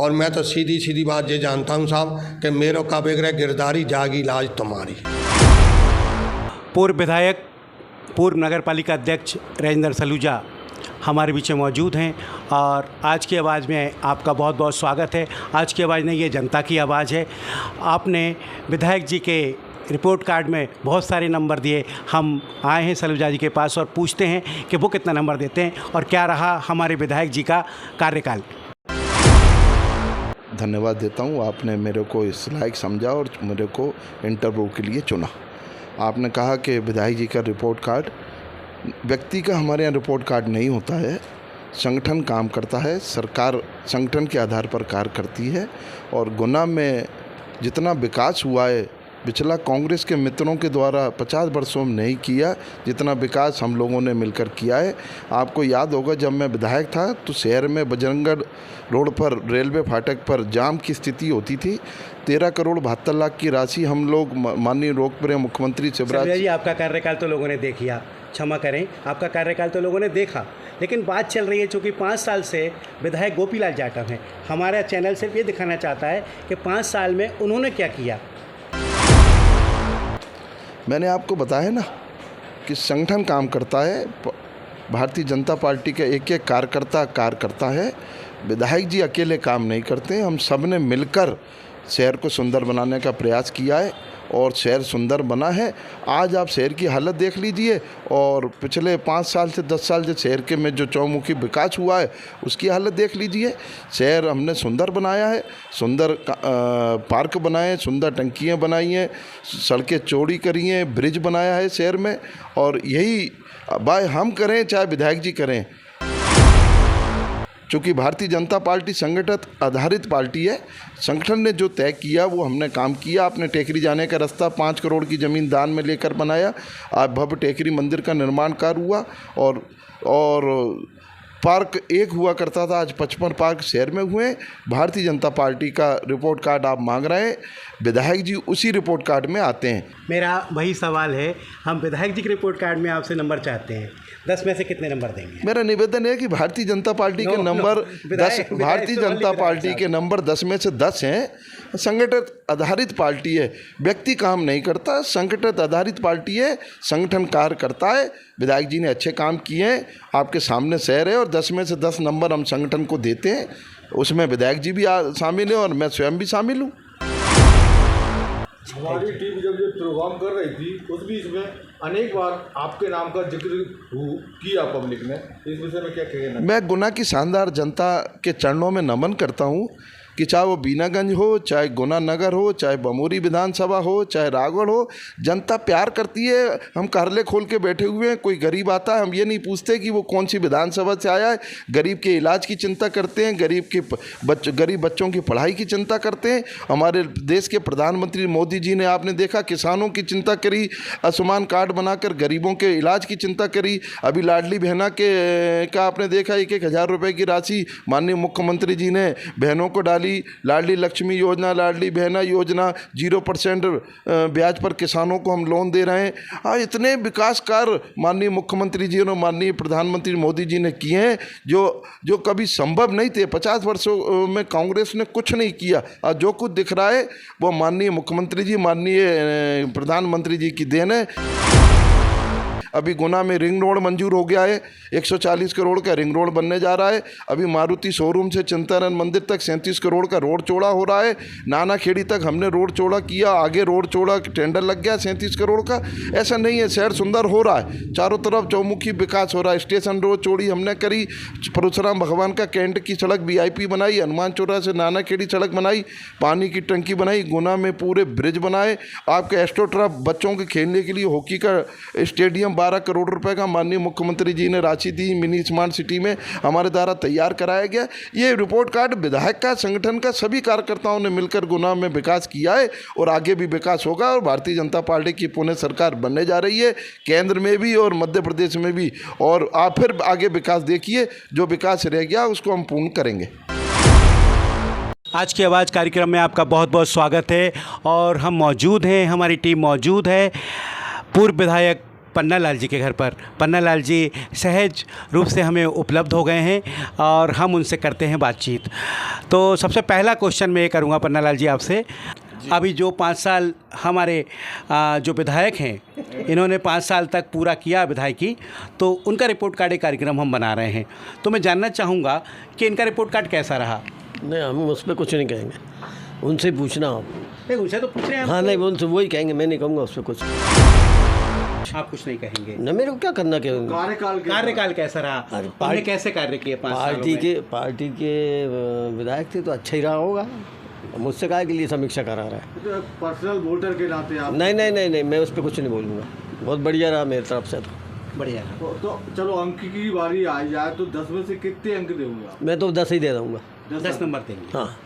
और मैं तो सीधी सीधी बात ये जानता हूँ साहब कि मेरे का बेगरे गिरदारी जागी लाज तुम्हारी। पूर्व विधायक, पूर्व नगर पालिका अध्यक्ष राजेंद्र सलूजा हमारे बीच में मौजूद हैं और आज की आवाज़ में आपका बहुत बहुत स्वागत है। आज की आवाज़ नहीं, ये जनता की आवाज़ है। आपने विधायक जी के रिपोर्ट कार्ड में बहुत सारे नंबर दिए। हम आए हैं सलूजा जी के पास और पूछते हैं कि वो कितना नंबर देते हैं और क्या रहा हमारे विधायक जी का कार्यकाल। धन्यवाद देता हूँ, आपने मेरे को इस लायक समझा और मेरे को इंटरव्यू के लिए चुना। आपने कहा कि विधायक जी का रिपोर्ट कार्ड, व्यक्ति का हमारे यहाँ रिपोर्ट कार्ड नहीं होता है, संगठन काम करता है, सरकार संगठन के आधार पर कार्य करती है। और गुना में जितना विकास हुआ है पिछला कांग्रेस के मित्रों के द्वारा 50 वर्षों में नहीं किया, जितना विकास हम लोगों ने मिलकर किया है। आपको याद होगा जब मैं विधायक था तो शहर में बजरंगगढ़ रोड पर रेलवे फाटक पर जाम की स्थिति होती थी। 13 करोड़ 72 लाख की राशि हम लोग माननीय लोकप्रिय मुख्यमंत्री शिवराज जी, आपका कार्यकाल तो लोगों ने देख लिया, क्षमा करें, आपका कार्यकाल तो लोगों ने देखा, लेकिन बात चल रही है चूँकि 5 साल से विधायक गोपीलाल जाटव हैं। हमारा चैनल सिर्फ ये दिखाना चाहता है कि 5 साल में उन्होंने क्या किया। मैंने आपको बताया ना कि संगठन काम करता है, भारतीय जनता पार्टी का एक एक कार्यकर्ता कार्य करता है। विधायक जी अकेले काम नहीं करते, हम सब ने मिलकर शहर को सुंदर बनाने का प्रयास किया है और शहर सुंदर बना है। आज आप शहर की हालत देख लीजिए और पिछले 5 साल से 10 साल से शहर के में जो चौमुखी विकास हुआ है उसकी हालत देख लीजिए। शहर हमने सुंदर बनाया है, सुंदर पार्क बनाए हैं, सुंदर टंकियाँ बनाई हैं, सड़कें चौड़ी करी हैं, ब्रिज बनाया है शहर में। और यही भाई हम करें चाहे विधायक जी करें, चूँकि भारतीय जनता पार्टी संगठन आधारित पार्टी है, संगठन ने जो तय किया वो हमने काम किया। आपने टेकरी जाने का रास्ता 5 करोड़ की ज़मीन दान में लेकर बनाया। आज भव्य टेकरी मंदिर का निर्माण कार्य हुआ और पार्क एक हुआ करता था, आज 55 पार्क शहर में हुए। भारतीय जनता पार्टी का रिपोर्ट कार्ड आप मांग रहे हैं, विधायक जी उसी रिपोर्ट कार्ड में आते हैं। मेरा वही सवाल है, हम विधायक जी के रिपोर्ट कार्ड में आपसे नंबर चाहते हैं, 10 में से कितने नंबर देंगे? मेरा निवेदन है कि भारतीय जनता पार्टी के नंबर 10, भारतीय जनता पार्टी के नंबर 10 में से 10 हैं। संगठन आधारित पार्टी है, व्यक्ति काम नहीं करता, संगठन आधारित पार्टी है, संगठन कार्य करता है। विधायक जी ने अच्छे काम किए हैं, आपके सामने शहर है और 10 में से 10 नंबर हम संगठन को देते हैं। उसमें विधायक जी भी शामिल हैं और मैं स्वयं भी शामिल हूँ। हमारी टीम जब ये प्रोग्राम कर रही थी उस बीच में अनेक बार आपके नाम का जिक्र किया पब्लिक ने, इस विषय में क्या कहना? मैं गुना की शानदार जनता के चरणों में नमन करता हूँ कि चाहे वो बीनागंज हो, चाहे गुना नगर हो, चाहे बमोरी विधानसभा हो, चाहे रायगढ़ हो, जनता प्यार करती है। हम कारले खोल के बैठे हुए हैं, कोई गरीब आता है हम ये नहीं पूछते कि वो कौन सी विधानसभा से आया है। गरीब के इलाज की चिंता करते हैं, गरीब बच्चों की पढ़ाई की चिंता करते हैं। हमारे देश के प्रधानमंत्री मोदी जी ने आपने देखा किसानों की चिंता करी, आयुष्मान कार्ड बनाकर गरीबों के इलाज की चिंता करी। अभी लाडली बहना का आपने देखा 1,000 रुपये की राशि माननीय मुख्यमंत्री जी ने बहनों को डाली। लाडली लक्ष्मी योजना, लाडली बहना योजना, 0% ब्याज पर किसानों को हम लोन दे रहे हैं। इतने विकास कार्य माननीय मुख्यमंत्री जी और माननीय प्रधानमंत्री मोदी जी ने किए हैं जो कभी संभव नहीं थे। 50 वर्षों में कांग्रेस ने कुछ नहीं किया और जो कुछ दिख रहा है वो माननीय मुख्यमंत्री जी, माननीय प्रधानमंत्री जी की देन है। अभी गुना में रिंग रोड मंजूर हो गया है, 140 करोड़ का रिंग रोड बनने जा रहा है। अभी मारुति शोरूम से चिंतानंद मंदिर तक 37 करोड़ का रोड चौड़ा हो रहा है। नाना खेड़ी तक हमने रोड चौड़ा किया, आगे रोड चौड़ा टेंडर लग गया 37 करोड़ का। ऐसा नहीं है, शहर सुंदर हो रहा है, चारों तरफ चौमुखी विकास हो रहा है। स्टेशन रोड चौड़ी हमने करी, परशुराम भगवान का कैंट की सड़क VIP बनाई, हनुमान चौरा से नाना खेड़ी सड़क बनाई, पानी की टंकी बनाई, गुना में पूरे ब्रिज बनाए। आपके एस्ट्रोटर्फ बच्चों के खेलने के लिए हॉकी का स्टेडियम 12 करोड़ रुपए का माननीय मुख्यमंत्री जी ने राशि दी, मिनी स्मार्ट सिटी में हमारे द्वारा तैयार कराया गया। ये रिपोर्ट कार्ड विधायक का, संगठन का, सभी कार्यकर्ताओं ने मिलकर गुना में विकास किया है और आगे भी विकास होगा। और भारतीय जनता पार्टी की पुणे सरकार बनने जा रही है, केंद्र में भी और मध्य प्रदेश में भी। और आप फिर आगे विकास देखिए, जो विकास रह गया उसको हम पूर्ण करेंगे। आज की आवाज़ कार्यक्रम में आपका बहुत बहुत स्वागत है और हम मौजूद हैं, हमारी टीम मौजूद है। पूर्व विधायक पन्नालाल जी के घर पर। पन्नालाल जी सहज रूप से हमें उपलब्ध हो गए हैं और हम उनसे करते हैं बातचीत। तो सबसे पहला क्वेश्चन मैं ये करूँगा पन्नालाल जी आपसे, अभी जो 5 साल हमारे जो विधायक हैं इन्होंने 5 साल तक पूरा किया विधायकी, तो उनका रिपोर्ट कार्ड एक कार्यक्रम हम बना रहे हैं, तो मैं जानना चाहूँगा कि इनका रिपोर्ट कार्ड कैसा रहा। नहीं, हम उस पर कुछ नहीं कहेंगे, उनसे पूछना आप। नहीं, उनसे तो पूछ रहे हैं। हाँ नहीं, वो उनसे वही कहेंगे, मैं नहीं कहूँगा उस पर कुछ। आप कुछ नहीं कहेंगे न, मेरे को क्या करना कहेंगे। कार्यकाल कैसा रहा, अरे उन्होंने कैसे कार्य किए 5 सालों में? पार्टी के विधायक थे तो अच्छा ही रहा होगा। मुझसे काहे के लिए समीक्षा करा रहा है? पर्सनल वोटर के नाते आप नहीं, मैं उस पर कुछ नहीं बोलूँगा। बहुत बढ़िया रहा मेरी तरफ से बढ़िया। तो चलो अंक की बारी आ जाए तो 10 में से कितने अंक देंगे आप? मैं तो 10 ही दे दूँगा। 10 नंबर देंगे। हाँ।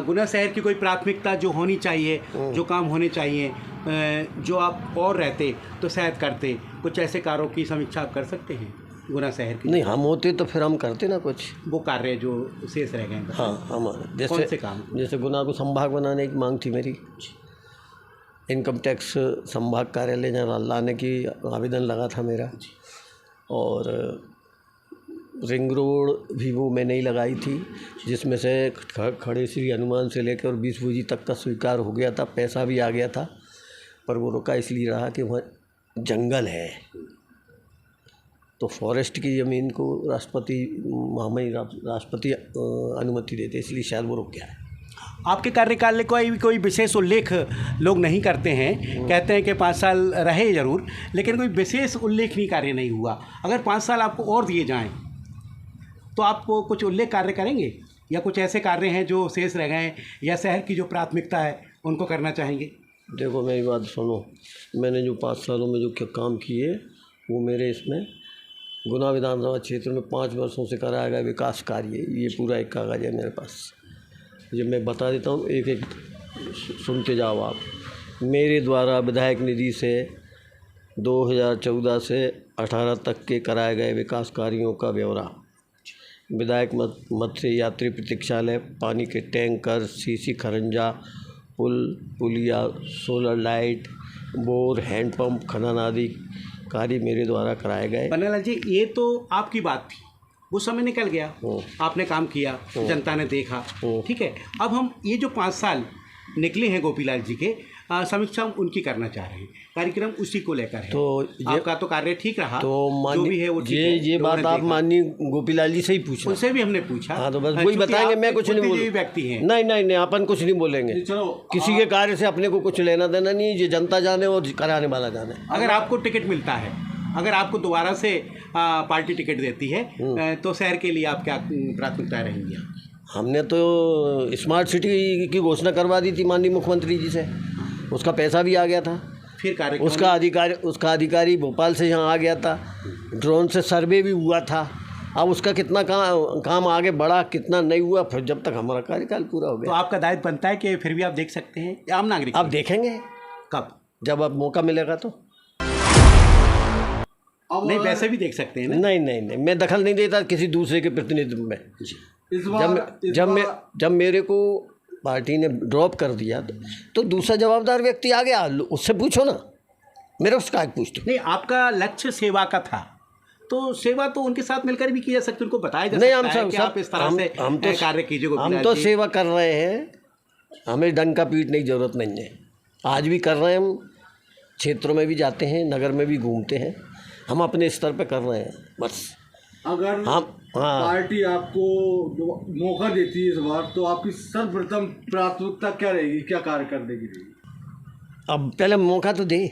गुना शहर की कोई प्राथमिकता जो होनी चाहिए, जो काम होने चाहिए, जो आप और रहते तो शायद करते, कुछ ऐसे कार्यों की समीक्षा आप कर सकते हैं गुना शहर की? नहीं, हम होते तो फिर हम करते ना कुछ। वो कार्य जो शेष रह गए। हाँ, हमारे कौन से काम? जैसे गुना को संभाग बनाने की मांग थी मेरी, इनकम टैक्स संभाग कार्यालय जहाँ लाने की आवेदन लगा था मेरा, और रिंग रोड भी वो मैंने ही लगाई थी, जिसमें से खड़े श्री हनुमान से लेकर और 20 भूजी तक का स्वीकार हो गया था, पैसा भी आ गया था, पर वो रुका इसलिए रहा कि वहाँ जंगल है, तो फॉरेस्ट की ज़मीन को राष्ट्रपति अनुमति देते, इसलिए शायद वो रुक गया है। आपके कार्यकाल में कोई विशेष उल्लेख लोग नहीं करते हैं, कहते हैं कि 5 साल रहे ज़रूर, लेकिन कोई विशेष उल्लेखनीय कार्य नहीं हुआ। अगर 5 साल आपको और दिए जाएं तो आप कुछ उल्लेख कार्य करेंगे, या कुछ ऐसे कार्य हैं जो शेष रह गए हैं, या शहर की जो प्राथमिकता है उनको करना चाहेंगे? देखो मेरी बात सुनो, मैंने जो 5 सालों में जो काम किए वो मेरे इसमें गुना विधानसभा क्षेत्र में 5 वर्षों से कराया गया विकास कार्य, ये पूरा एक कागज़ है मेरे पास, ये मैं बता देता हूँ, एक एक सुनते जाओ आप। मेरे द्वारा विधायक निधि से 2014 से 18 तक के कराए गए विकास कार्यों का ब्यौरा, विधायक मत से यात्री प्रतीक्षालय, पानी के टैंकर, सीसी खरंजा, पुलिया, सोलर लाइट, बोर, हैंडपंप, खनन आदि कार्य मेरे द्वारा कराए गए। पन्नालाल जी, ये तो आपकी बात थी, वो समय निकल गया, आपने काम किया, जनता ने देखा, ठीक है। अब हम ये जो 5 साल निकले हैं गोपीलाल जी के, समीक्षा हम उनकी करना चाह रहे हैं, कार्यक्रम उसी को लेकर है। तो आपका तो कार्य ठीक रहा, तो जो भी है वो ठीक है। ये बात आप माननीय गोपीलाल जी से ही पूछना, उनसे भी हमने पूछा। हाँ, तो बस वही बताएंगे, मैं कुछ नहीं बोलूँगा। व्यक्ति हैं, नहीं, अपन कुछ नहीं बोलेंगे। चलो, किसी के कार्य से अपने को कुछ लेना देना नहीं, ये जनता जाने और कराने वाला जाने। अगर आपको टिकट मिलता है, अगर आपको दोबारा से पार्टी टिकट देती है, तो शहर के लिए आप क्या प्राथमिकताएं रहेंगी? हमने तो स्मार्ट सिटी की घोषणा करवा दी थी माननीय मुख्यमंत्री जी से, उसका पैसा भी आ गया था, फिर कार्य उसका अधिकारी भोपाल से यहाँ आ गया था, ड्रोन से सर्वे भी हुआ था। अब उसका कितना काम आगे बढ़ा, कितना नहीं हुआ, फिर जब तक हमारा कार्यकाल पूरा हो गया। तो आपका दायित्व बनता है कि फिर भी आप देख सकते हैं, आम नागरिक आप देखेंगे कब, जब अब मौका मिलेगा तो। नहीं, वैसे भी देख सकते हैं ना? नहीं, मैं दखल नहीं देता किसी दूसरे के प्रतिनिधित्व में। जब मेरे को पार्टी ने ड्रॉप कर दिया तो दूसरा जवाबदार व्यक्ति आ गया, उससे पूछो ना, मेरे उसका पूछते। नहीं, आपका लक्ष्य सेवा का था, तो सेवा तो उनके साथ मिलकर भी की जा सकती है, उनको बताया जा सकता है कि आप इस तरह से कार्य कीजिए। हम तो सेवा कर रहे हैं, हमें डंका पीटने की जरूरत नहीं है, आज भी कर रहे हैं, हम क्षेत्रों में भी जाते हैं, नगर में भी घूमते हैं, हम अपने स्तर पे कर रहे हैं बस। अगर पार्टी आपको मौका देती है इस बार, तो आपकी सर्वप्रथम प्राथमिकता क्या रहेगी, क्या कार्य करने की रहेगी? अब पहले मौका तो दे।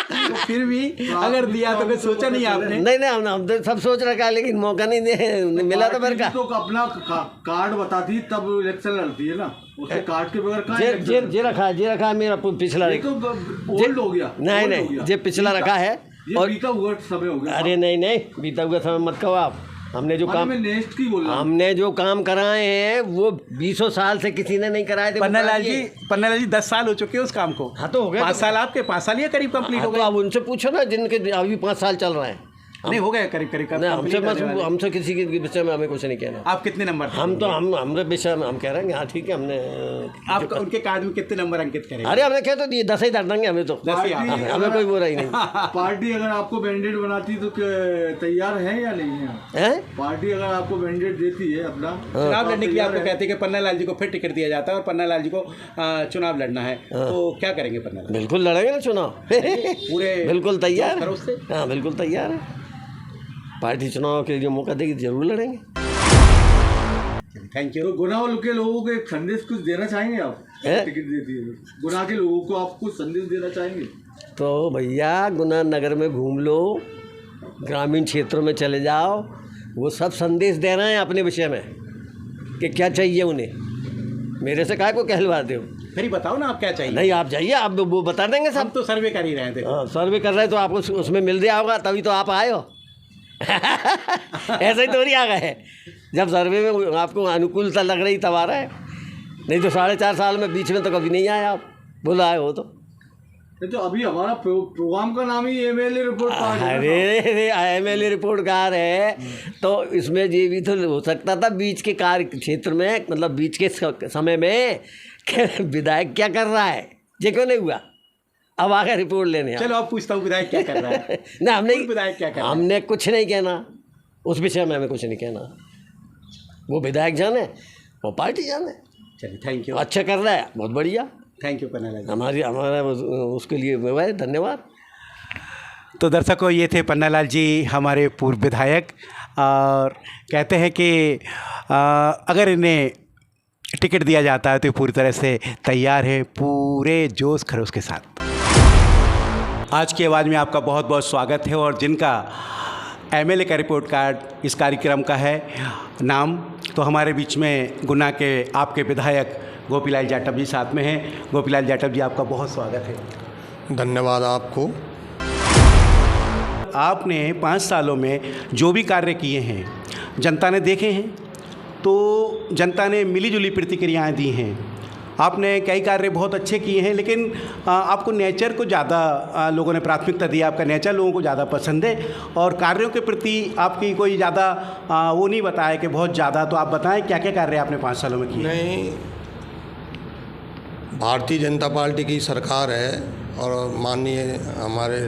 तो फिर भी अगर दिया तो फिर सोचा नहीं आपने? नहीं, हम तो सब सोच रखा है, लेकिन मौका नहीं दे मिला तो फिर का। तो अपना कार्ड बताती तब इलेक्शन लड़ती है ना, उसके कार्ड के बगैर जे रखा है मेरा पिछला, ओल्ड हो गया। नहीं, जे पिछला रखा है और बीता हुआ समय हो गया। अरे नहीं, बीता हुआ समय मत कहो आप। हमने जो काम कराए हैं वो 20 साल से किसी ने नहीं कराए थे। पन्नालाल जी 10 साल हो चुके हैं उस काम को। हाँ, तो हो गया। 5 साल आपके, 5 साल या करीब कंप्लीट हो गए। तो आप उनसे पूछो ना, जिनके अभी 5 साल चल रहे हैं। नहीं हो गया करीब करीब नहीं, हमसे complete होने वाले। हमसे किसी के विषय में हमें कुछ नहीं कहना। आप कितने नंबर हम तो हमारे विषय में हम कह रहे हैं हाँ ठीक है हमने आप उनके कार्ड में कितने नंबर अंकित करेंगे? अरे हमने कह तो दिए 10 ही दर देंगे हमें तो। 10 ही आप- हमें कोई बुरा ही नहीं पार्टी अगर आपको बैंडेड बनाती तो तैयार है या नहीं है? है। पार्टी अगर आपको बैंडेड देती है अपना चुनाव लड़ने के लिए आपको तैयार है? कहते हैं कि पन्ना लाल जी को फिर टिकट दिया जाता है और पन्ना लाल जी को चुनाव लड़ना है, तो क्या करेंगे पन्ना लाल? बिल्कुल लड़ेंगे ना चुनाव पूरे बिल्कुल तैयार जोश है। खरोश से? हाँ बिल्कुल तैयार है। पार्टी चुनाव के लिए मौका देगी जरूर लड़ेंगे। Thank you. तो गुनाह के लोगों को एक संदेश कुछ देना चाहेंगे आप? हैं? टिकट देती है तो। गुनाह के लोगों को आप कुछ संदेश देना चाहेंगे? तो भैया गुना नगर में घूम लो, ग्रामीण क्षेत्रों में चले जाओ, वो सब संदेश दे रहे हैं अपने विषय में कि क्या चाहिए उन्हें। मेरे से काहे को कहलवाते हो? फिर ही बताओ ना आप क्या चाहिए। नहीं आप जाइए, आप वो बता देंगे हम सब। तो सर्वे कर ही रहे थे। हाँ सर्वे कर रहे हैं तो आपको उसमें मिल गया होगा तभी तो आप आए हो। ऐसे ही थोड़ी आ गए, जब सर्वे में आपको अनुकूलता लग रही तब आ रहा है, नहीं तो 4.5 साल में बीच में तो कभी नहीं आए आप, बोला आए हो तो। तो अभी हमारा प्रोग्राम का नाम ही एमएलए रिपोर्ट कार्ड है ना? अरे एमएलए रिपोर्ट कार्ड है तो इसमें ये भी तो हो सकता था बीच के कार्य क्षेत्र में, मतलब बीच के समय में कि विधायक क्या कर रहा है, ये क्यों नहीं हुआ? अब आगे रिपोर्ट लेने चलो अब पूछता हूँ विधायक क्या कर रहा है। ना हमने विधायक क्या कर रहा है? हमने कुछ नहीं कहना उस विषय में, हमें कुछ नहीं कहना। वो विधायक जाने, वो पार्टी जाने। चलिए थैंक यू। अच्छा कर रहा है, बहुत बढ़िया, थैंक यू पन्ना लाल जी। हमारा उसके लिए भाई धन्यवाद। तो दर्शकों ये थे पन्ना लाल जी हमारे पूर्व विधायक, और कहते हैं कि अगर इन्हें टिकट दिया जाता है तो ये पूरी तरह से तैयार है, पूरे जोश खरोश के साथ। आज की आवाज़ में आपका बहुत बहुत स्वागत है। और जिनका एमएलए का रिपोर्ट कार्ड इस कार्यक्रम का है नाम, तो हमारे बीच में गुना के आपके विधायक गोपीलाल जाटव जी साथ में हैं। गोपीलाल जाटव जी आपका बहुत स्वागत है। धन्यवाद आपको। आपने 5 सालों में जो भी कार्य किए हैं जनता ने देखे हैं, तो जनता ने मिलीजुली प्रतिक्रियाएं दी हैं। आपने कई कार्य बहुत अच्छे किए हैं, लेकिन आपको नेचर को ज़्यादा लोगों ने प्राथमिकता दी। आपका नेचर लोगों को ज़्यादा पसंद है और कार्यों के प्रति आपकी कोई ज़्यादा वो नहीं बताया कि बहुत ज़्यादा। तो आप बताएं क्या क्या कार्य आपने 5 सालों में किए? नहीं, भारतीय जनता पार्टी की सरकार है और माननीय हमारे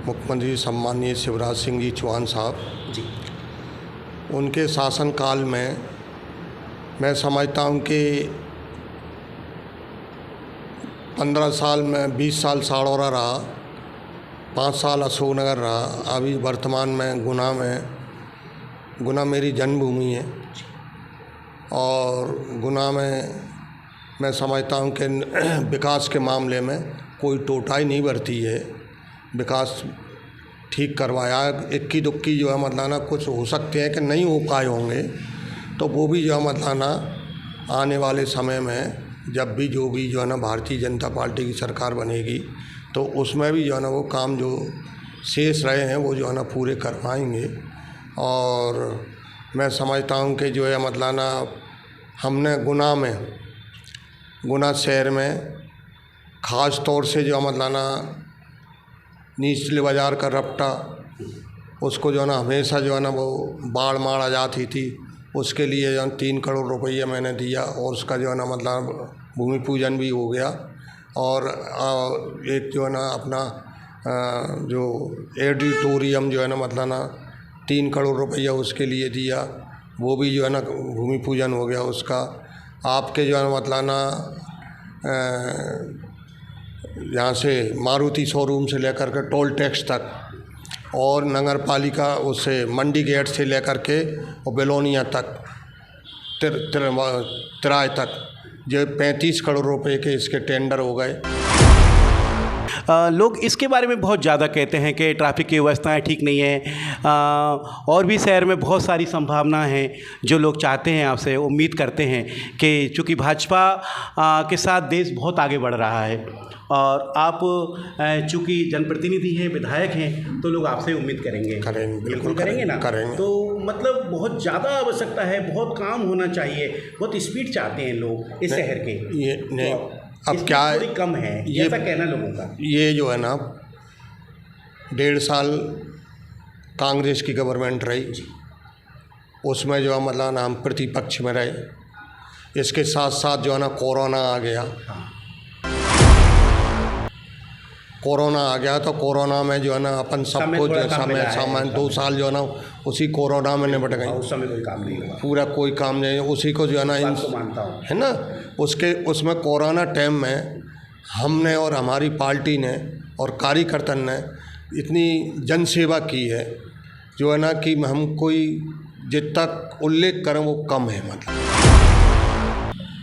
मुख्यमंत्री सम्माननीय शिवराज सिंह जी चौहान साहब जी, उनके शासनकाल में मैं समझता हूँ कि 15 साल में 20 साल साड़ौरा रहा, 5 साल अशोकनगर रहा, अभी वर्तमान में गुना मेरी जन्मभूमि है और गुना में मैं समझता हूँ कि विकास के मामले में कोई टोटाई नहीं बरती है। विकास ठीक करवाया, इक्की दुक्की जो है मतलाना कुछ हो सकते हैं कि नहीं हो पाए होंगे, तो वो भी जो है मतलाना आने वाले समय में जब भी जो भी जो है ना भारतीय जनता पार्टी की सरकार बनेगी तो उसमें भी जो है ना वो काम जो शेष रहे हैं वो जो है ना पूरे करवाएंगे। और मैं समझता हूँ कि जो है मतलाना हमने गुना शहर में ख़ास तौर से जो है मतलाना निचले बाज़ार का रपटा, उसको जो है ना हमेशा जो है ना वो बाढ़ मार आ जाती थी, उसके लिए जो 3 करोड़ रुपया मैंने दिया और उसका जो है ना मतलब भूमि पूजन भी हो गया। और एक जो है ना अपना जो एडिटोरियम जो है ना मतलब ना 3 करोड़ रुपया उसके लिए दिया, वो भी जो है ना भूमि पूजन हो गया उसका। आपके जो है ना मतलब ना यहाँ से मारुति शोरूम से लेकर के टोल टैक्स तक और नगर पालिका उससे मंडी गेट से लेकर के और बेलोनिया तक तिराए तक जो 35 करोड़ रुपए के इसके टेंडर हो गए। लोग इसके बारे में बहुत ज़्यादा कहते हैं कि ट्रैफिक की व्यवस्थाएं ठीक नहीं है, और भी शहर में बहुत सारी संभावना हैं जो लोग चाहते हैं, आपसे उम्मीद करते हैं कि चूँकि भाजपा के साथ देश बहुत आगे बढ़ रहा है और आप चूँकि जनप्रतिनिधि हैं, विधायक हैं, तो लोग आपसे उम्मीद करेंगे। बिल्कुल करेंगे ना? करेंगे। तो मतलब बहुत ज़्यादा आवश्यकता है, बहुत काम होना चाहिए, बहुत स्पीड चाहते हैं लोग इस शहर के। ये नहीं, तो अब क्या है, थोड़ी कम है ऐसा कहना लोगों का। ये जो है ना 1.5 साल कांग्रेस की गवर्नमेंट रही, उसमें जो है मतलब ना हम प्रतिपक्ष में रहे। इसके साथ साथ जो है ना कोरोना आ गया। कोरोना आ गया तो कोरोना में जो है ना अपन सबको समय 2 साल जो है ना उसी कोरोना में निपट गए। उस समय कोई काम नहीं हुआ, पूरा कोई काम नहीं, उसी को जो है ना मानता हूँ, है ना। उसमें कोरोना टाइम में हमने और हमारी पार्टी ने और कार्यकर्ता ने इतनी जन सेवा की है जो है ना कि हम कोई जितना उल्लेख करें वो कम है। मतलब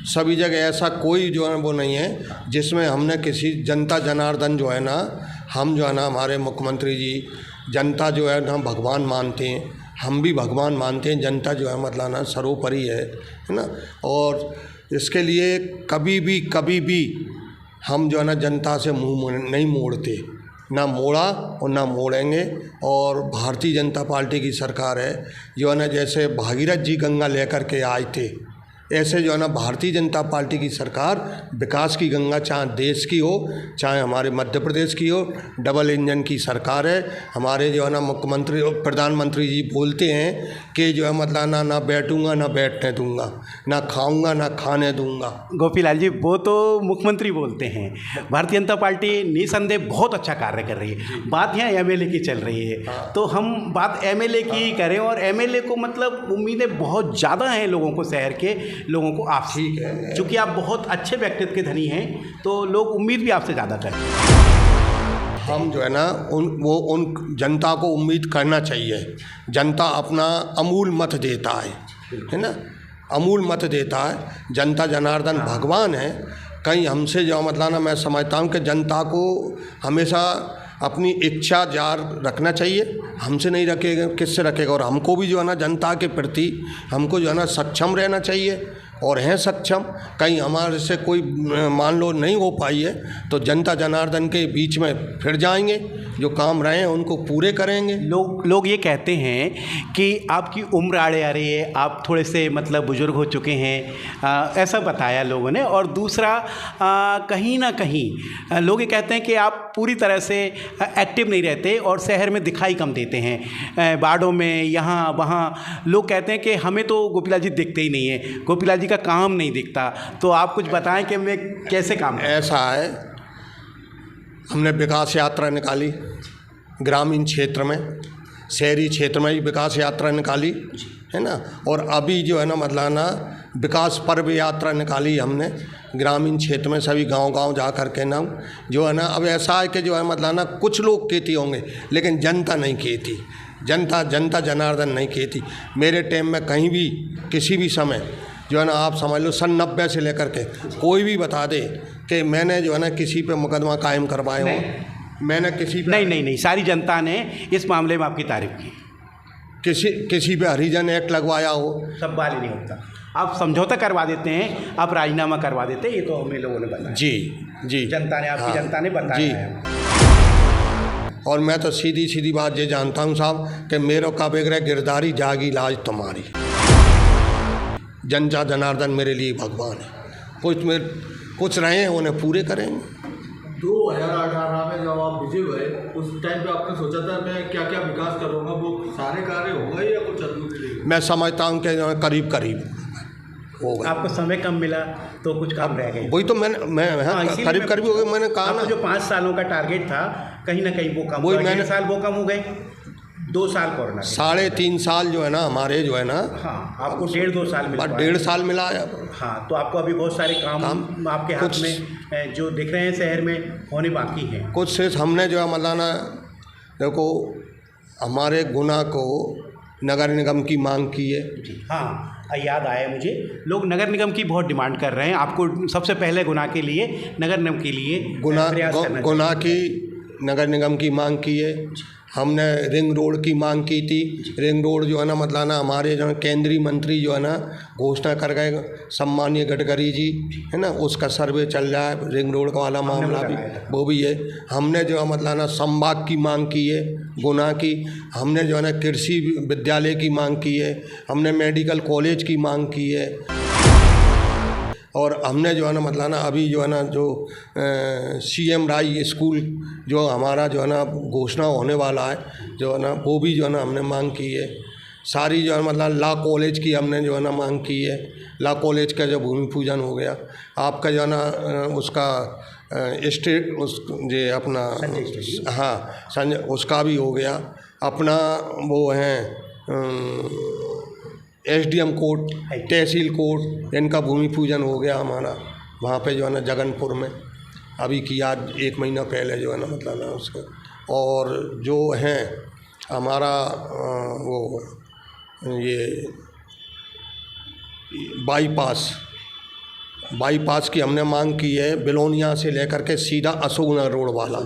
सभी जगह ऐसा कोई जो है वो नहीं है जिसमें हमने किसी जनता जनार्दन जो है ना, हम जो है ना हमारे मुख्यमंत्री जी जनता जो है ना भगवान मानते हैं, हम भी भगवान मानते हैं। जनता जो है मतलब ना सर्वोपरि है ना। और इसके लिए कभी भी हम जो है ना जनता से मुंह नहीं मोड़ते, ना मोड़ा और ना मोड़ेंगे। और भारतीय जनता पार्टी की सरकार है जो है ना, जैसे भागीरथ जी गंगा लेकर के आए थे, ऐसे जो है ना भारतीय जनता पार्टी की सरकार विकास की गंगा चाहे देश की हो चाहे हमारे मध्य प्रदेश की हो, डबल इंजन की सरकार है। हमारे जो है ना मुख्यमंत्री और प्रधानमंत्री जी बोलते हैं कि जो है मतलब ना बैठूंगा ना बैठने दूंगा, ना खाऊंगा ना खाने दूंगा। गोपीलाल जी, वो तो मुख्यमंत्री बोलते हैं। भारतीय जनता पार्टी निसंदेह बहुत अच्छा कार्य कर रही है। बात यहाँ एमएलए की चल रही है, तो हम बात एमएलए की करें। और एमएलए को मतलब उम्मीदें बहुत ज़्यादा हैं लोगों को, शहर के लोगों को आपसे, चूँकि आप बहुत अच्छे व्यक्तित्व के धनी हैं तो लोग उम्मीद भी आपसे ज़्यादा करें। हम जो है ना उन जनता को उम्मीद करना चाहिए। जनता अपना अमूल मत देता है ना, अमूल मत देता है। जनता जनार्दन भगवान है। कहीं हमसे जो मतलब ना मैं समझता हूँ कि जनता को हमेशा अपनी इच्छा जार रखना चाहिए, हमसे नहीं रखेगा किससे रखेगा। और हमको भी जो है ना जनता के प्रति हमको जो है ना सक्षम रहना चाहिए और हैं सक्षम। कहीं हमारे से कोई मान लो नहीं हो पाई है तो जनता जनार्दन के बीच में फिर जाएंगे, जो काम रहे हैं उनको पूरे करेंगे। लोग ये कहते हैं कि आपकी उम्र आड़े आ रही है, आप थोड़े से मतलब बुजुर्ग हो चुके हैं, ऐसा बताया लोगों ने। और दूसरा कहीं ना कहीं लोग ये कहते हैं कि आप पूरी तरह से एक्टिव नहीं रहते और शहर में दिखाई कम देते हैं, बाड़ों में यहाँ वहाँ। लोग कहते हैं कि हमें तो गोपीलाल जी दिखते ही नहीं है, गोपीलाल जी का काम नहीं दिखता। तो आप कुछ बताएं कि मैं कैसे काम करूं? ऐसा है, हमने विकास यात्रा निकाली ग्रामीण क्षेत्र में, शहरी क्षेत्र में ही विकास यात्रा निकाली है ना। और अभी जो है ना मतलब ना विकास पर्व यात्रा निकाली हमने ग्रामीण क्षेत्र में, सभी गांव जा कर के ना जो है ना। अब ऐसा है कि जो है मतलब ना कुछ लोग कहती होंगे लेकिन जनता नहीं कहती, जनता जनार्दन नहीं कहती। मेरे टाइम में कहीं भी किसी भी समय जो है ना, आप समझ लो सन 90 से लेकर के कोई भी बता दे कि मैंने जो है ना किसी पे मुकदमा कायम करवाए हो, मैंने किसी पे नहीं, सारी जनता ने इस मामले में आपकी तारीफ की। किसी पे हरिजन एक्ट लगवाया हो, सब बाल ही नहीं होता। आप समझौता करवा देते हैं, आप राजीनामा करवा देते हैं, ये तो हमें लोगों ने बताया। जी जनता ने, आपकी जनता ने बताया जी। है। और मैं तो सीधी बात ये जानता हूँ साहब कि मेरे का बेगरे गिरदारी जागी लाज तुम्हारी। जनता जनार्दन मेरे लिए भगवान है। कुछ रहे हैं उन्हें पूरे करेंगे। 2018 में जब आप विजय हुए उस टाइम पे आपने सोचा था मैं क्या क्या विकास करूँगा, वो सारे कार्य हो गए या कुछ अधूरे? मैं समझता हूँ कि करीब हो गए। आपको समय कम मिला तो कुछ काम रह गए। वही तो मैं करीब हो गए। मैंने कहा ना, जो 5 सालों का टारगेट था कहीं ना कहीं वो कम वही हुआ। मैंने 1.5 साल वो कम हो गए, 2 साल कोरोना, 3.5 साल जो है ना हमारे जो है ना। हाँ, आपको 1.5-2 साल मिला। 1.5 साल मिला है। हाँ, तो आपको अभी बहुत सारे काम आपके हाथ में जो दिख रहे हैं शहर में होने बाकी हैं। कुछ से हमने जो है मतलब ना, देखो हमारे गुना को नगर निगम की मांग की है। हाँ, याद आया मुझे, लोग नगर निगम की बहुत डिमांड कर रहे हैं। आपको सबसे पहले गुना के लिए, नगर निगम के लिए गुना की नगर निगम की मांग की है। हमने रिंग रोड की मांग की थी। रिंग रोड जो है ना मतलब ना हमारे जो केंद्रीय मंत्री जो है ना घोषणा कर गए सम्मानीय गडकरी जी है ना, उसका सर्वे चल रहा है। रिंग रोड का वाला मामला भी वो भी है। हमने जो है मतलब ना संभाग की मांग की है गुना की। हमने जो है ना कृषि विद्यालय की मांग की है। हमने मेडिकल कॉलेज की मांग की है। और हमने जो है ना मतलब ना अभी जो है ना जो CM राय स्कूल जो हमारा जो है ना घोषणा होने वाला है, जो है ना वो भी जो है ना हमने मांग की है। सारी जो है मतलब लॉ कॉलेज की हमने जो है ना मांग की है। लॉ कॉलेज का जो भूमि पूजन हो गया, आपका जो है ना उसका स्टेट उस जे अपना हाँ संजय उसका भी हो गया। अपना वो हैं SDM कोर्ट, तहसील कोर्ट, इनका भूमि पूजन हो गया हमारा वहाँ पे जो है ना जगनपुर में अभी किया 1 महीना पहले जो है ना मतलब ना उसका। और जो हैं हमारा वो ये बाईपास की हमने मांग की है, बिलोनिया से लेकर के सीधा अशोकनगर रोड वाला,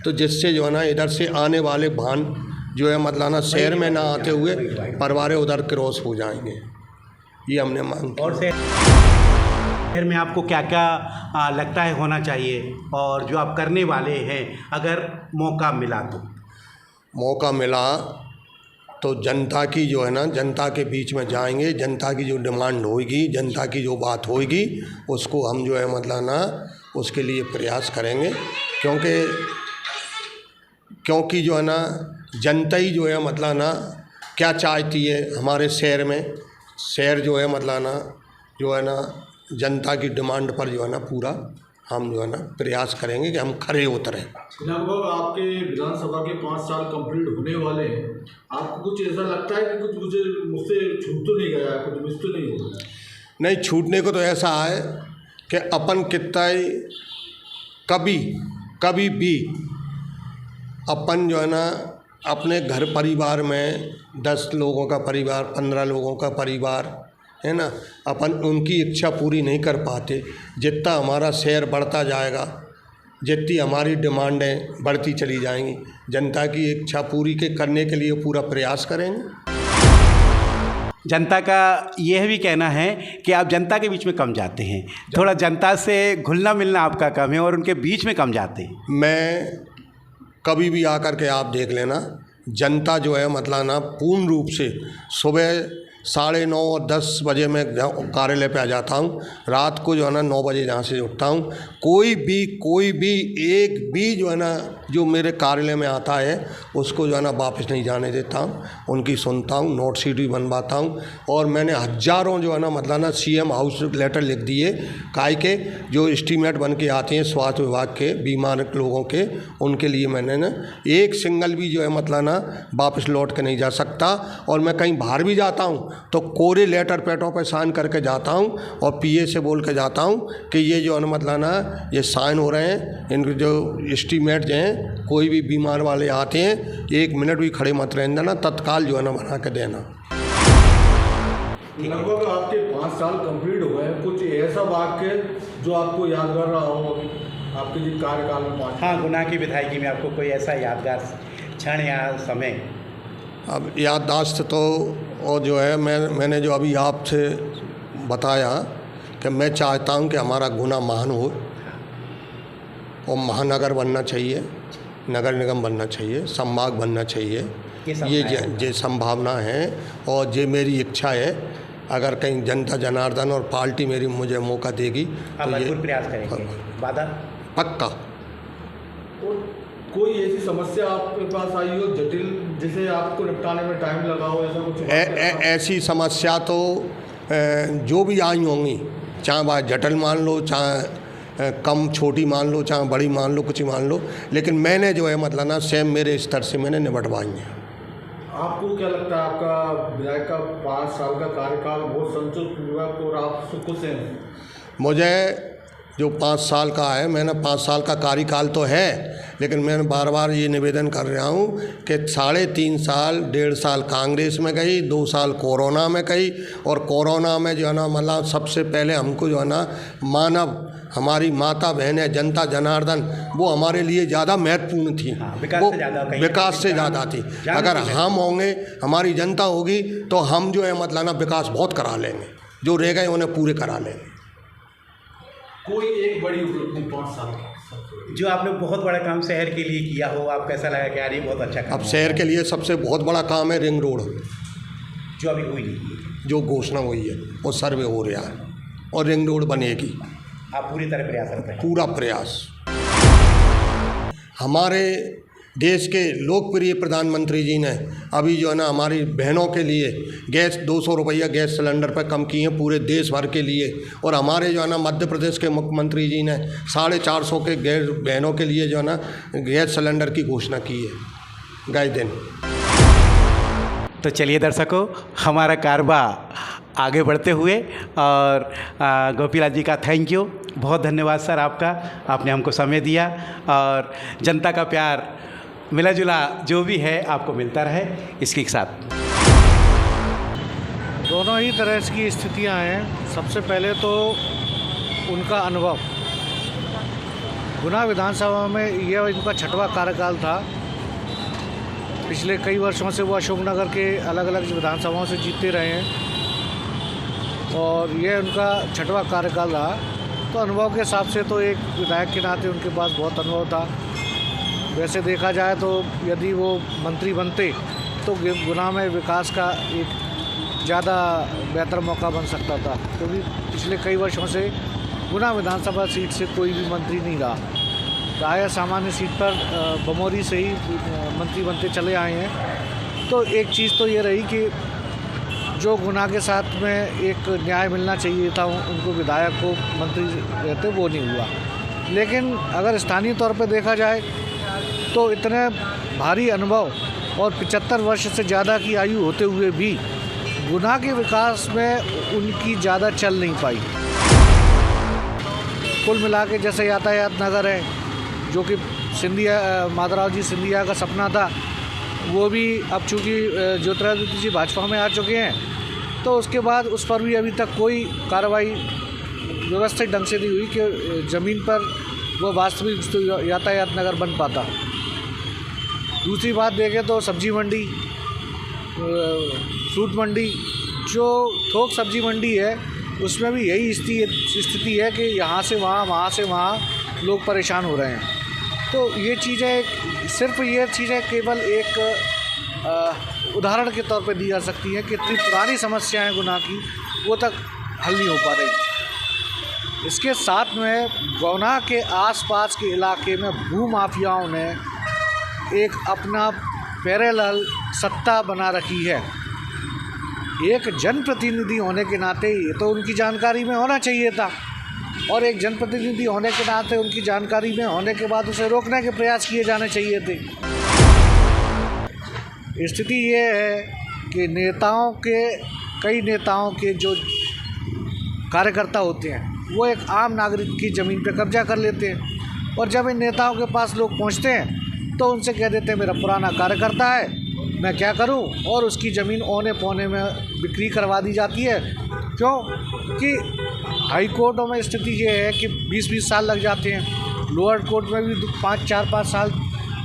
तो जिससे जो है ना इधर से आने वाले वाहन जो है मतलब ना शहर में ना आते हुए परवारे उधर क्रॉस हो जाएंगे, ये हमने मांग की। और शहर में आपको क्या क्या लगता है होना चाहिए, और जो आप करने वाले हैं अगर मौका मिला तो? मौका मिला तो जनता की जो है ना, जनता के बीच में जाएंगे, जनता की जो डिमांड होगी, जनता की जो बात होगी उसको हम जो है मतलब ना उसके लिए प्रयास करेंगे। क्योंकि जो है ना जनता ही जो है मतलब ना क्या चाहती है हमारे शहर में। शहर जो है मतलब ना जो है ना जनता की डिमांड पर जो है ना पूरा हम जो है ना प्रयास करेंगे कि हम खरे उतरें। लगभग आपके विधानसभा के 5 साल कंप्लीट होने वाले हैं, आपको कुछ ऐसा लगता है कि कुछ मुझसे छूट तो नहीं गया है, कुछ मिस तो नहीं हो गया? नहीं, छूटने को तो ऐसा है कि अपन कितना ही कभी भी अपन जो है ना अपने घर परिवार में 10 लोगों का परिवार, 15 लोगों का परिवार है ना, अपन उनकी इच्छा पूरी नहीं कर पाते। जितना हमारा शहर बढ़ता जाएगा, जितनी हमारी डिमांडें बढ़ती चली जाएंगी, जनता की इच्छा पूरी करने के लिए पूरा प्रयास करेंगे। जनता का यह भी कहना है कि आप जनता के बीच में कम जाते हैं, थोड़ा जनता से घुलना मिलना आपका कम है और उनके बीच में कम जाते हैं। मैं कभी भी आकर के आप देख लेना, जनता जो है मतलब ना पूर्ण रूप से सुबह 9:30 और 10 बजे मैं कार्यालय पे आ जाता हूँ, रात को जो है ना 9 बजे यहाँ से उठता हूँ। कोई भी एक भी जो है ना जो मेरे कार्यालय में आता है उसको जो है ना वापस नहीं जाने देता हूँ, उनकी सुनता हूँ, नोट शीट भी बनवाता हूँ। और मैंने हज़ारों जो है ना मतलब ना CM हाउस लेटर लिख दिए, काहे के जो एस्टीमेट बन के आते हैं स्वास्थ्य विभाग के बीमार लोगों के, उनके लिए मैंने ना एक सिंगल भी जो है मतलब ना वापस लौट के नहीं जा सकता। और मैं कहीं बाहर भी जाता हूँ तो कोरे लेटर पैडों पर साइन करके जाता हूँ और PA से बोल के जाता हूँ कि ये जो है ना मतलब ना ये साइन हो रहे हैं, इनके जो एस्टीमेट जो हैं, कोई भी बीमार वाले आते हैं 1 मिनट भी खड़े मत रहने देना, तत्काल जो है ना बना के देना। लगभग आपके 5 साल कंप्लीट हो गए, कुछ ऐसा वाक्य जो आपको यादगार रहा हो आपके जो कार्यकाल में 5? हाँ, गुना की विधायकी में आपको कोई ऐसा यादगार क्षण या समय? अब याददाश्त तो और जो है मैंने जो अभी आपसे बताया कि मैं चाहता हूं कि हमारा गुना महान हो और महानगर बनना चाहिए, नगर निगम बनना चाहिए, संभाग बनना चाहिए, ये संभावना है और ये मेरी इच्छा है। अगर कहीं जनता जनार्दन और पार्टी मेरी मुझे मौका देगी तो ये प्रयास करेंगे। वादा पक्का। कोई ऐसी समस्या आपके पास आई हो जटिल, जिसे आपको निपटाने में टाइम लगा हो, ऐसा कुछ? ऐसी समस्या तो जो भी आई होंगी, चाहे वह जटिल मान लो, चाहे कम छोटी मान लो, चाहे बड़ी मान लो, कुछ मान लो, लेकिन मैंने जो है मतलब ना सेम मेरे स्तर से मैंने निपटवाई है। आपको क्या लगता है आपका विधायक का 5 साल का कार्यकाल बहुत संतोषपूर्वक और आप खुश हैं? मुझे जो 5 साल का है, मैंने 5 साल का कार्यकाल तो है, लेकिन मैं बार बार ये निवेदन कर रहा हूँ कि 3.5 साल 1.5 साल कांग्रेस में गई, 2 साल कोरोना में गई, और कोरोना में जो है ना मतलब सबसे पहले हमको जो है ना मानव, हमारी माता बहनें, जनता जनार्दन, वो हमारे लिए ज़्यादा महत्वपूर्ण थी। विकास से ज़्यादा थी। अगर हम होंगे, हमारी जनता होगी, तो हम जो है मतलब ना विकास बहुत करा लेंगे, जो रह गए उन्हें पूरे करा लेंगे। कोई एक बड़ी उपलब्धि 5 साल जो आपने बहुत बड़ा काम शहर के लिए किया हो, आप कैसा लगा कि यार ये बहुत अच्छा काम? अब शहर के लिए सबसे बहुत बड़ा काम है रिंग रोड, जो अभी हुई नहीं, जो घोषणा हुई है वो सर्वे हो रहा है और रिंग रोड बनेगी। आप पूरी तरह प्रयास करते हैं? पूरा प्रयास। हमारे देश के लोकप्रिय प्रधानमंत्री जी ने अभी जो है ना हमारी बहनों के लिए गैस 200 रुपया गैस सिलेंडर पर कम किए हैं पूरे देश भर के लिए। और हमारे जो है ना मध्य प्रदेश के मुख्यमंत्री जी ने 450 के गैस बहनों के लिए जो है ना गैस सिलेंडर की घोषणा की है गए दिन। तो चलिए दर्शकों, हमारा कारवा आगे बढ़ते हुए और गोपीलाल जी का थैंक यू, बहुत धन्यवाद सर आपका, आपने हमको समय दिया और जनता का प्यार मिला जुला जो भी है आपको मिलता रहे इसके साथ। दोनों ही तरह की स्थितियां हैं। सबसे पहले तो उनका अनुभव, गुना विधानसभा में यह इनका 6वां कार्यकाल था। पिछले कई वर्षों से वो अशोकनगर के अलग अलग विधानसभाओं से जीतते रहे हैं और यह उनका 6वां कार्यकाल रहा। तो अनुभव के हिसाब से तो एक विधायक के नाते उनके पास बहुत अनुभव था। वैसे देखा जाए तो यदि वो मंत्री बनते तो गुना में विकास का एक ज़्यादा बेहतर मौका बन सकता था, क्योंकि पिछले कई वर्षों से गुना विधानसभा सीट से कोई भी मंत्री नहीं रहा। प्रायः सामान्य सीट पर बमोरी से ही मंत्री बनते चले आए हैं। तो एक चीज़ तो ये रही कि जो गुना के साथ में एक न्याय मिलना चाहिए था उनको, विधायक को मंत्री रहते, वो नहीं हुआ। लेकिन अगर स्थानीय तौर पर देखा जाए तो इतने भारी अनुभव और 75 वर्ष से ज़्यादा की आयु होते हुए भी गुना के विकास में उनकी ज़्यादा चल नहीं पाई। कुल मिला के जैसे यातायात नगर है, जो कि सिंधिया माधवराव जी सिंधिया का सपना था, वो भी अब चूँकि ज्योतिरादित्य जी भाजपा में आ चुके हैं, तो उसके बाद उस पर भी अभी तक कोई कार्रवाई व्यवस्थित ढंग से नहीं हुई कि ज़मीन पर वो वास्तविक यातायात नगर बन पाता। दूसरी बात देखें तो सब्जी मंडी, फ्रूट मंडी, जो थोक सब्जी मंडी है उसमें भी यही स्थिति है कि यहाँ से वहाँ, वहाँ से वहाँ लोग परेशान हो रहे हैं। तो ये चीज़ें, सिर्फ ये चीज़ें केवल एक उदाहरण के तौर पे दी जा सकती हैं कि इतनी पुरानी समस्याएं गुना की वो तक हल नहीं हो पा रही। इसके साथ में गुना के आसपास के इलाके में भू माफियाओं ने एक अपना पैरेलल सत्ता बना रखी है। एक जनप्रतिनिधि होने के नाते ये तो उनकी जानकारी में होना चाहिए था, और एक जनप्रतिनिधि होने के नाते उनकी जानकारी में होने के बाद उसे रोकने के प्रयास किए जाने चाहिए थे। स्थिति ये है कि कई नेताओं के जो कार्यकर्ता होते हैं वो एक आम नागरिक की ज़मीन पर कब्जा कर लेते हैं, और जब इन नेताओं के पास लोग पहुंचते हैं तो उनसे कह देते हैं मेरा पुराना कार्यकर्ता है, मैं क्या करूं, और उसकी ज़मीन औने पौने में बिक्री करवा दी जाती है। क्यों कि हाई कोर्टों में स्थिति ये है कि 20-20 साल लग जाते हैं, लोअर कोर्ट में भी 4-5 साल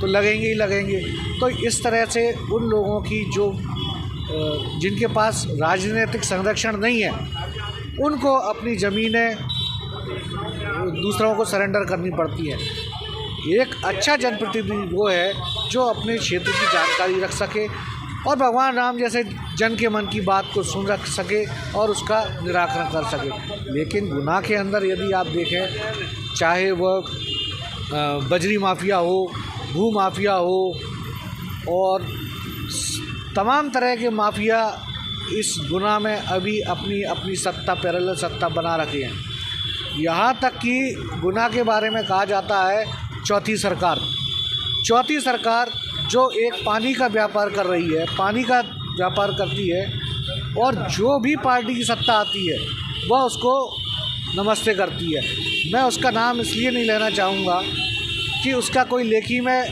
तो लगेंगे ही लगेंगे। तो इस तरह से उन लोगों की जो जिनके पास राजनीतिक संरक्षण नहीं है उनको अपनी ज़मीनें दूसरों को सरेंडर करनी पड़ती हैं। एक अच्छा जनप्रतिनिधि वो है जो अपने क्षेत्र की जानकारी रख सके और भगवान राम जैसे जन के मन की बात को सुन रख सके और उसका निराकरण कर सके। लेकिन गुना के अंदर यदि आप देखें, चाहे वह बजरी माफिया हो, भू माफिया हो, और तमाम तरह के माफिया इस गुना में अभी अपनी अपनी सत्ता, पैरेलल सत्ता बना रखे हैं। यहाँ तक कि गुना के बारे में कहा जाता है चौथी सरकार जो एक पानी का व्यापार कर रही है, पानी का व्यापार करती है, और जो भी पार्टी की सत्ता आती है वह उसको नमस्ते करती है। मैं उसका नाम इसलिए नहीं लेना चाहूँगा कि उसका कोई लेखी में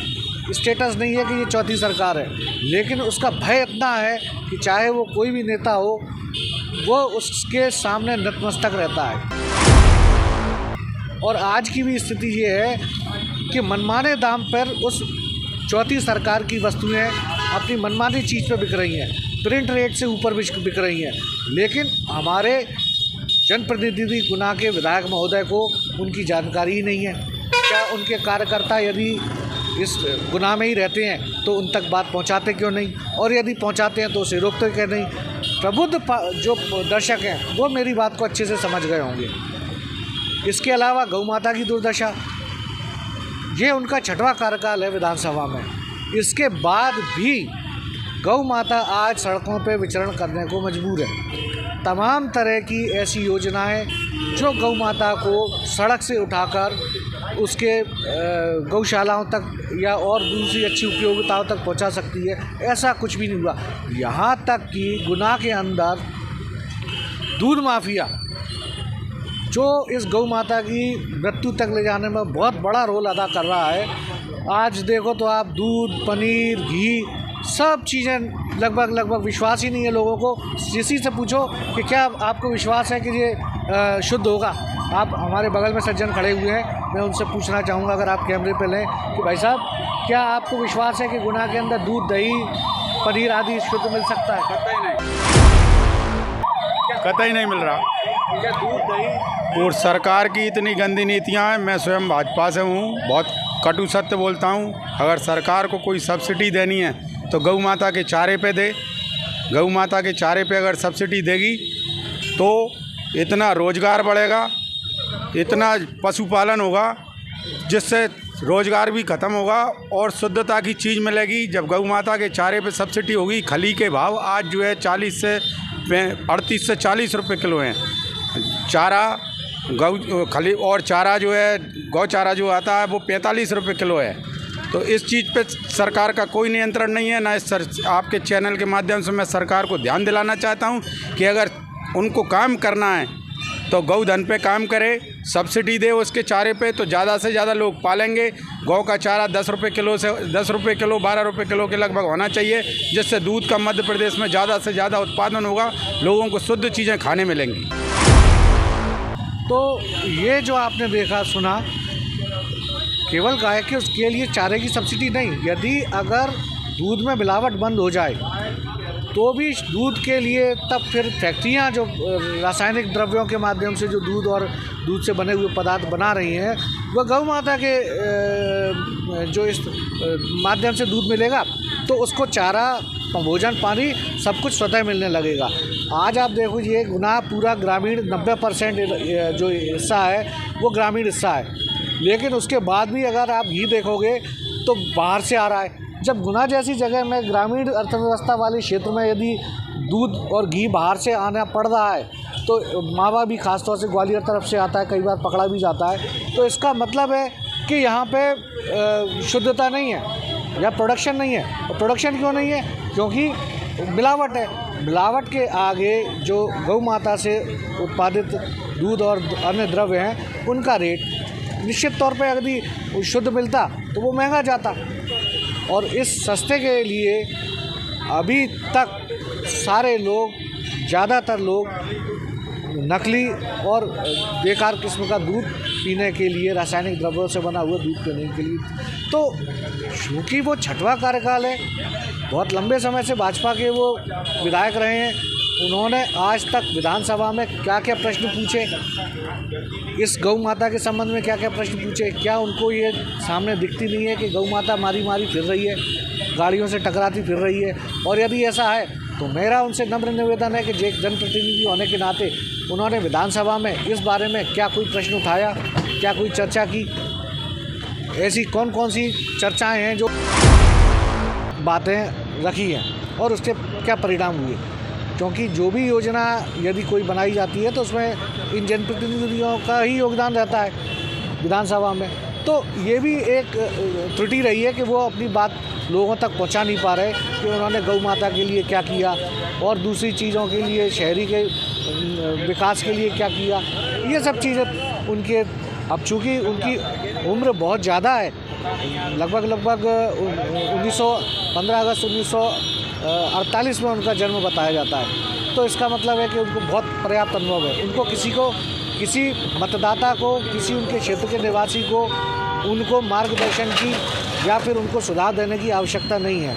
स्टेटस नहीं है कि ये चौथी सरकार है, लेकिन उसका भय इतना है कि चाहे वो कोई भी नेता हो वो उसके सामने नतमस्तक रहता है। और आज की भी स्थिति ये है कि मनमाने दाम पर उस चौथी सरकार की वस्तुएं अपनी मनमानी चीज़ पर बिक रही हैं, प्रिंट रेट से ऊपर बिक रही हैं। लेकिन हमारे जनप्रतिनिधि गुना के विधायक महोदय को उनकी जानकारी ही नहीं है। क्या उनके कार्यकर्ता यदि इस गुना में ही रहते हैं तो उन तक बात पहुंचाते क्यों नहीं, और यदि पहुंचाते हैं तो उसे रोकते क्यों नहीं? प्रबुद्ध जो दर्शक हैं वो मेरी बात को अच्छे से समझ गए होंगे। इसके अलावा गौ माता की दुर्दशा, ये उनका 6वां कार्यकाल है विधानसभा में। इसके बाद भी गौ माता आज सड़कों पर विचरण करने को मजबूर है। तमाम तरह की ऐसी योजनाएं जो गौ माता को सड़क से उठाकर उसके गौशालाओं तक या और दूसरी अच्छी उपयोगिताओं तक पहुंचा सकती है, ऐसा कुछ भी नहीं हुआ। यहाँ तक कि गुना के अंदर दूध माफिया जो इस गौ माता की मृत्यु तक ले जाने में बहुत बड़ा रोल अदा कर रहा है। आज देखो तो आप दूध, पनीर, घी सब चीज़ें लगभग विश्वास ही नहीं है लोगों को। किसी से पूछो कि क्या आपको विश्वास है कि ये शुद्ध होगा। आप हमारे बगल में सज्जन खड़े हुए हैं, मैं उनसे पूछना चाहूँगा अगर आप कैमरे पे लें कि भाई साहब क्या आपको विश्वास है कि गुना के अंदर दूध, दही, पनीर आदि शुद्ध मिल सकता है? कतई नहीं मिल रहा। क्या दूध, दही और सरकार की इतनी गंदी नीतियाँ हैं। मैं स्वयं भाजपा से हूँ, बहुत कटु सत्य बोलता हूँ। अगर सरकार को कोई सब्सिडी देनी है तो गौ माता के चारे पे दे। गौ माता के चारे पे अगर सब्सिडी देगी तो इतना रोज़गार बढ़ेगा, इतना पशुपालन होगा जिससे रोज़गार भी ख़त्म होगा और शुद्धता की चीज़ मिलेगी। जब गौ माता के चारे पे सब्सिडी होगी, खली के भाव आज जो है 38 से 40 रुपये किलो हैं। चारा गौ खली और चारा जो है गौ चारा जो आता है वो 45 रुपये किलो है। तो इस चीज़ पे सरकार का कोई नियंत्रण नहीं है। ना इस आपके चैनल के माध्यम से मैं सरकार को ध्यान दिलाना चाहता हूँ कि अगर उनको काम करना है तो गौधन पे काम करे, सब्सिडी दे उसके चारे पे, तो ज़्यादा से ज़्यादा लोग पालेंगे। गौ का चारा 10 रुपये किलो से 10 रुपये किलो 12 रुपये किलो के लगभग होना चाहिए, जिससे दूध का मध्य प्रदेश में ज़्यादा से ज़्यादा उत्पादन होगा, लोगों को शुद्ध चीज़ें खाने मिलेंगी। तो ये जो आपने देखा सुना, केवल गाय के उसके लिए चारे की सब्सिडी नहीं, यदि अगर दूध में मिलावट बंद हो जाए तो भी दूध के लिए तब फिर फैक्ट्रियां जो रासायनिक द्रव्यों के माध्यम से जो दूध और दूध से बने हुए पदार्थ बना रही हैं, वह गौ माता के जो इस माध्यम से दूध मिलेगा तो उसको चारा, भोजन, पानी सब कुछ स्वतः मिलने लगेगा। आज आप देखो ये गुना पूरा ग्रामीण 90% जो हिस्सा है वो ग्रामीण हिस्सा है, लेकिन उसके बाद भी अगर आप घी देखोगे तो बाहर से आ रहा है। जब गुना जैसी जगह में ग्रामीण अर्थव्यवस्था वाले क्षेत्र में यदि दूध और घी बाहर से आना पड़ रहा है तो मावा भी खासतौर से ग्वालियर तरफ से आता है, कई बार पकड़ा भी जाता है। तो इसका मतलब है कि यहाँ पे शुद्धता नहीं है या प्रोडक्शन नहीं है। और प्रोडक्शन क्यों नहीं है? क्योंकि मिलावट है। मिलावट के आगे जो गौ माता से उत्पादित दूध और अन्य द्रव्य हैं उनका रेट निश्चित तौर पे यदि शुद्ध मिलता तो वो महंगा जाता। और इस सस्ते के लिए अभी तक सारे लोग, ज़्यादातर लोग नकली और बेकार किस्म का दूध पीने के लिए, रासायनिक द्रव्यों से बना हुआ दूध पीने के लिए। तो चूँकि वो छठवां कार्यकाल है, बहुत लंबे समय से भाजपा के वो विधायक रहे हैं, उन्होंने आज तक विधानसभा में क्या क्या प्रश्न पूछे, इस गौ माता के संबंध में क्या क्या प्रश्न पूछे? क्या उनको ये सामने दिखती नहीं है कि गौ माता मारी मारी फिर रही है, गाड़ियों से टकराती फिर रही है? और यदि ऐसा है तो मेरा उनसे नम्र निवेदन है कि जनप्रतिनिधि होने के नाते उन्होंने विधानसभा में इस बारे में क्या कोई प्रश्न उठाया, क्या कोई चर्चा की? ऐसी कौन कौन सी चर्चाएँ हैं जो बातें रखी हैं और उसके क्या परिणाम हुए? क्योंकि जो भी योजना यदि कोई बनाई जाती है तो उसमें इन जनप्रतिनिधियों का ही योगदान रहता है विधानसभा में। तो ये भी एक त्रुटि रही है कि वो अपनी बात लोगों तक पहुंचा नहीं पा रहे कि उन्होंने गौ माता के लिए क्या किया और दूसरी चीज़ों के लिए, शहरी के विकास के लिए क्या किया। ये सब चीज़ें उनके, अब चूँकि उनकी उम्र बहुत ज़्यादा है, लगभग 15 अगस्त 1948 में उनका जन्म बताया जाता है। तो इसका मतलब है कि उनको बहुत पर्याप्त अनुभव है। उनको किसी मतदाता को, किसी उनके क्षेत्र के निवासी को उनको मार्गदर्शन की या फिर उनको सुधार देने की आवश्यकता नहीं है।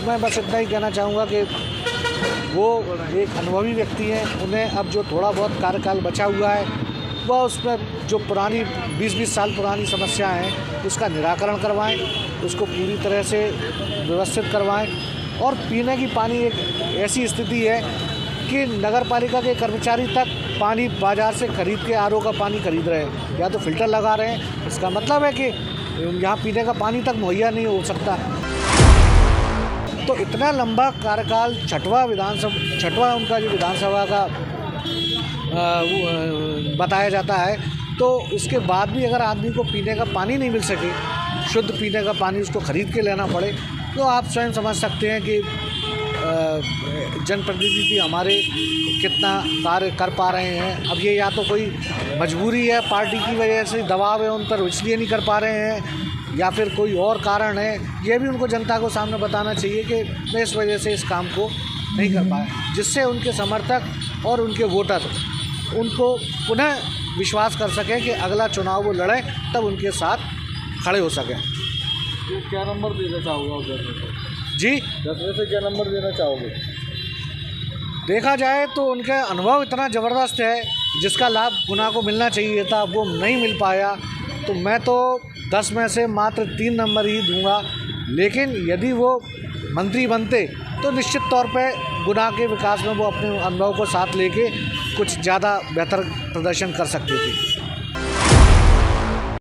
मैं बस इतना ही कहना चाहूँगा कि वो एक अनुभवी व्यक्ति हैं, उन्हें अब जो थोड़ा बहुत कार्यकाल बचा हुआ है वह उसमें जो पुरानी 20-20 साल पुरानी समस्याएं हैं उसका निराकरण करवाएं, उसको पूरी तरह से व्यवस्थित करवाएं। और पीने की पानी एक ऐसी स्थिति है कि नगर पालिका के कर्मचारी तक पानी बाज़ार से खरीद के आरओ का पानी खरीद रहे हैं या तो फिल्टर लगा रहे हैं। इसका मतलब है कि यहाँ पीने का पानी तक मुहैया नहीं हो सकता। तो इतना लंबा कार्यकाल, छठवां उनका जो विधानसभा का बताया जाता है, तो उसके बाद भी अगर आदमी को पीने का पानी नहीं मिल सके, शुद्ध पीने का पानी उसको ख़रीद के लेना पड़े, तो आप स्वयं समझ सकते हैं कि जनप्रतिनिधि हमारे कितना कार्य कर पा रहे हैं। अब ये या तो कोई मजबूरी है, पार्टी की वजह से दबाव है उन पर, इसलिए नहीं कर पा रहे हैं, या फिर कोई और कारण है। ये भी उनको जनता को सामने बताना चाहिए कि मैं इस वजह से इस काम को नहीं कर पाया, जिससे उनके समर्थक और उनके वोटर उनको पुनः विश्वास कर सकें कि अगला चुनाव वो लड़ें, तब उनके साथ खड़े हो सकें। तो क्या नंबर देना चाहोगे आप? जी, 10 में से क्या नंबर देना चाहोगे? देखा जाए तो उनका अनुभव इतना ज़बरदस्त है, जिसका लाभ गुना को मिलना चाहिए था वो नहीं मिल पाया। तो मैं तो 10 में से मात्र 3 नंबर ही दूंगा, लेकिन यदि वो मंत्री बनते तो निश्चित तौर पे गुना के विकास में वो अपने अनुभव को साथ लेके कुछ ज़्यादा बेहतर प्रदर्शन कर सकते थे।